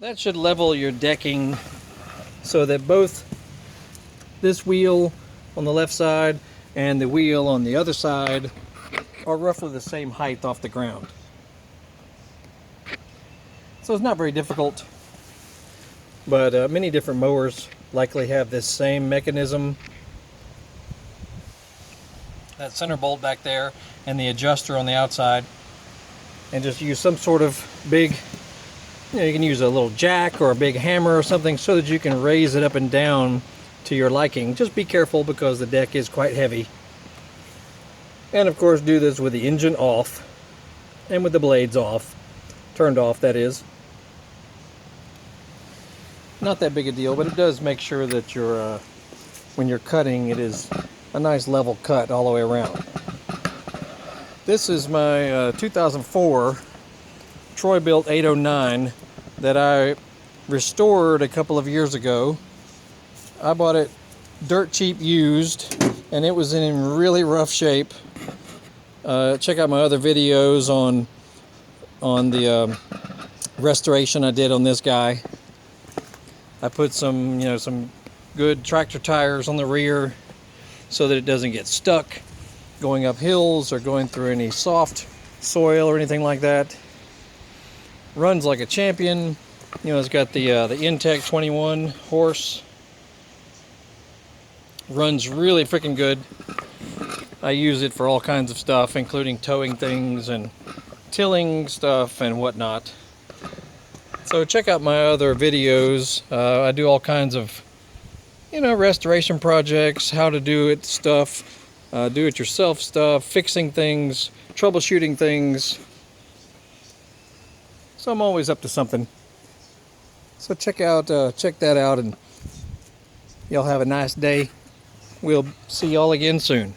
That should level your decking so that both this wheel on the left side and the wheel on the other side are roughly the same height off the ground. So it's not very difficult, but many different mowers likely have this same mechanism. That center bolt back there and the adjuster on the outside, and just use some sort of big, you can use a little jack or a big hammer or something so that you can raise it up and down to your liking. Just be careful because the deck is quite heavy. And of course do this with the engine off and with the blades off, turned off that is. Not that big a deal, but it does make sure that your when you're cutting, it is a nice level cut all the way around. This is my 2004 Troy-Bilt 809 that I restored a couple of years ago. I bought it dirt cheap used, and it was in really rough shape. Check out my other videos on the restoration I did on this guy. I put some good tractor tires on the rear so that it doesn't get stuck going up hills or going through any soft soil or anything like that. Runs like a champion. It's got the Intech 21 horse. Runs really freaking good. I use it for all kinds of stuff, including towing things and tilling stuff and whatnot. So check out my other videos. I do all kinds of restoration projects, how to do it stuff, do it yourself stuff, fixing things, troubleshooting things. So I'm always up to something. So check that out, and y'all have a nice day. We'll see y'all again soon.